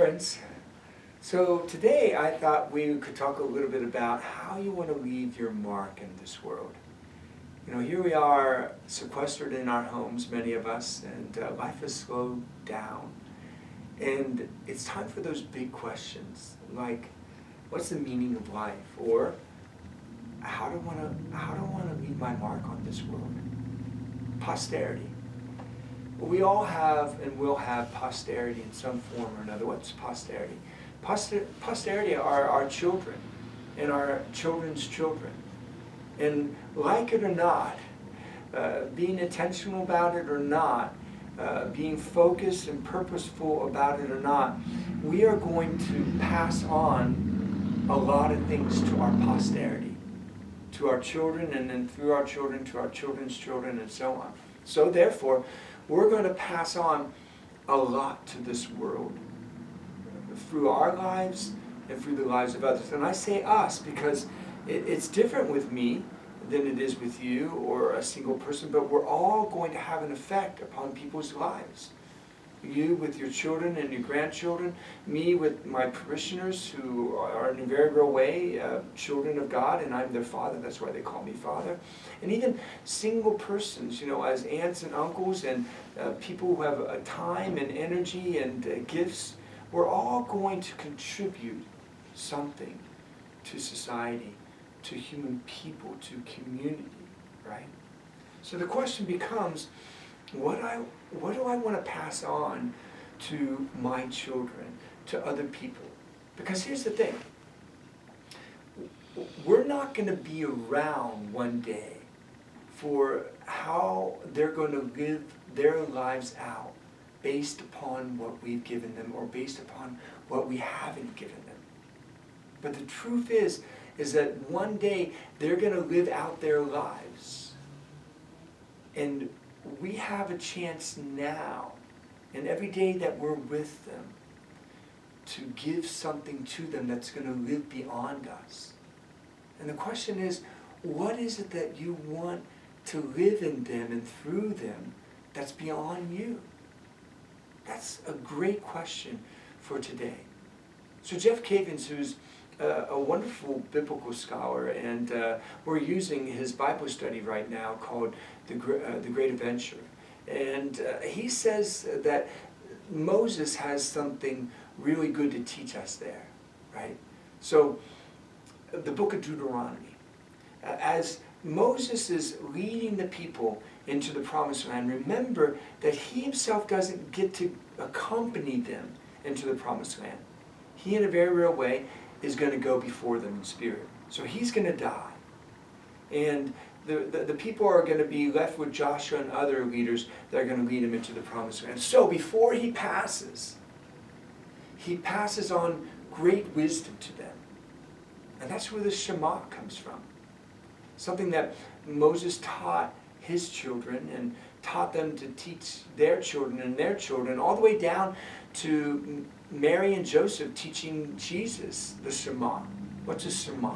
friends. So today I thought we could talk a little bit about how you want to leave your mark in this world. You know, here we are sequestered in our homes, many of us, and life has slowed down. And it's time for those big questions, like, what's the meaning of life? Or, how do I want to leave my mark on this world? Posterity. We all have and will have posterity in some form or another. What's posterity? Posterity are our children and our children's children. And like it or not, being intentional about it or not, being focused and purposeful about it or not, we are going to pass on a lot of things to our posterity, to our children, and then through our children to our children's children, and so on. So therefore, we're going to pass on a lot to this world through our lives and through the lives of others. And I say us because it's different with me than it is with you or a single person, but we're all going to have an effect upon people's lives. You with your children and your grandchildren, me with my parishioners who are in a very real way children of God, and I'm their father, that's why they call me father. And even single persons, you know, as aunts and uncles and people who have time and energy and gifts, we're all going to contribute something to society, to human people, to community, right? So the question becomes, what do I want to pass on to my children, to other people? Because here's the thing. We're not going to be around one day for how they're going to live their lives out based upon what we've given them or based upon what we haven't given them. But the truth is that one day they're going to live out their lives. And we have a chance now, and every day that we're with them, to give something to them that's going to live beyond us. And the question is, what is it that you want to live in them and through them that's beyond you? That's a great question for today. So Jeff Cavins, who's a wonderful biblical scholar, and we're using his Bible study right now called The Great Adventure. And he says that Moses has something really good to teach us there, right? So the book of Deuteronomy. As Moses is leading the people into the promised land, remember that he himself doesn't get to accompany them into the promised land. He, in a very real way, is going to go before them in spirit. So he's going to die. And the people are going to be left with Joshua and other leaders that are going to lead them into the promised land. So before he passes on great wisdom to them. And that's where the Shema comes from. Something that Moses taught his children and taught them to teach their children and their children, all the way down to Mary and Joseph teaching Jesus the Shema. What's a Shema?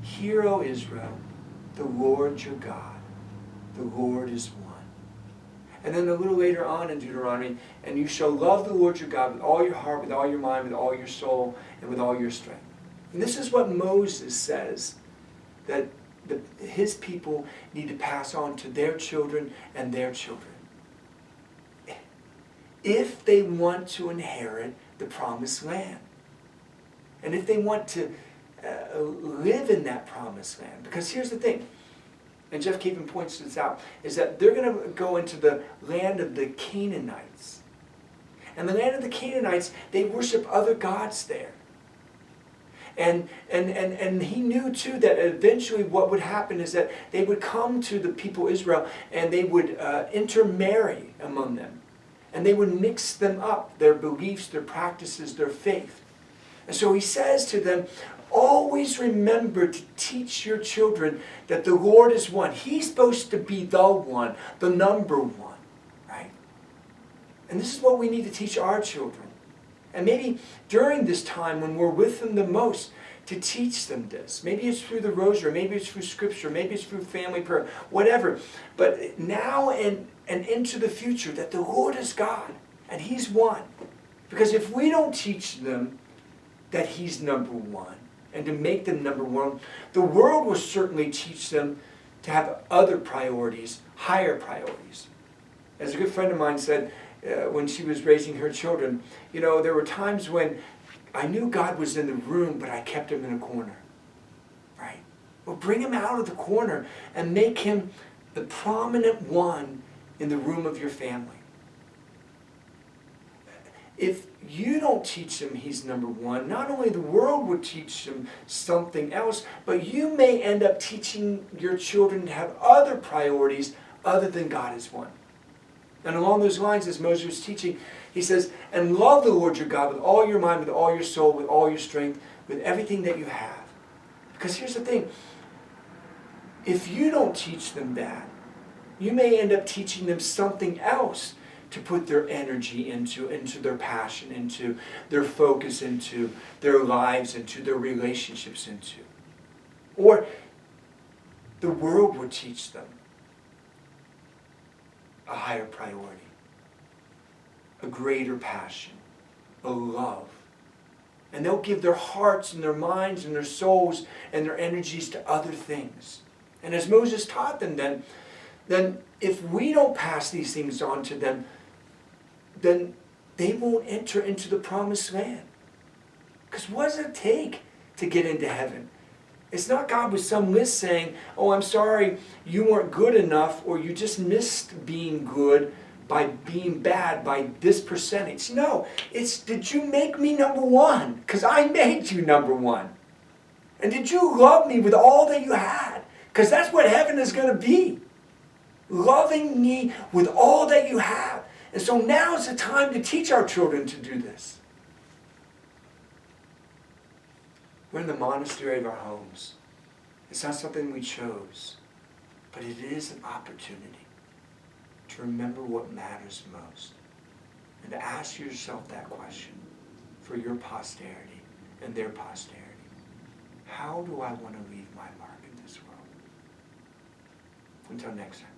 Hear, O Israel, the Lord your God, the Lord is one. And then a little later on in Deuteronomy, and you shall love the Lord your God with all your heart, with all your mind, with all your soul, and with all your strength. And this is what Moses says that his people need to pass on to their children and their children, if they want to inherit the promised land. And if they want to live in that promised land. Because here's the thing, and Jeff Cavins points this out, is that they're going to go into the land of the Canaanites. And the land of the Canaanites, they worship other gods there. And he knew too that eventually what would happen is that they would come to the people of Israel and they would intermarry among them. And they would mix them up, their beliefs, their practices, their faith. And so he says to them, always remember to teach your children that the Lord is one. He's supposed to be the one, the number one, right? And this is what we need to teach our children. And maybe during this time when we're with them the most, to teach them this. Maybe it's through the rosary, maybe it's through scripture, maybe it's through family prayer, whatever. But now and into the future, that the Lord is God, and He's one. Because if we don't teach them that He's number one, and to make them number one, the world will certainly teach them to have other priorities, higher priorities. As a good friend of mine said when she was raising her children, there were times when I knew God was in the room, but I kept Him in a corner. Right? Well, bring Him out of the corner and make Him the prominent one in the room of your family. If you don't teach them He's number one, not only the world will teach them something else, but you may end up teaching your children to have other priorities other than God is one. And along those lines, as Moses was teaching, he says, and love the Lord your God with all your mind, with all your soul, with all your strength, with everything that you have. Because here's the thing. If you don't teach them that, you may end up teaching them something else to put their energy into their passion, into their focus, into their lives, into their relationships into. Or the world would teach them a higher priority, a greater passion, a love. And they'll give their hearts and their minds and their souls and their energies to other things. And as Moses taught them then if we don't pass these things on to them, then they won't enter into the promised land. Because what does it take to get into heaven? It's not God with some list saying, oh, I'm sorry, you weren't good enough, or you just missed being good by being bad by this percentage. No, it's, did you make me number one? Because I made you number one. And did you love me with all that you had? Because that's what heaven is going to be. Loving me with all that you have. And so now is the time to teach our children to do this. We're in the monastery of our homes. It's not something we chose, but it is an opportunity to remember what matters most and to ask yourself that question for your posterity and their posterity. How do I want to leave my mark in this world? Until next time.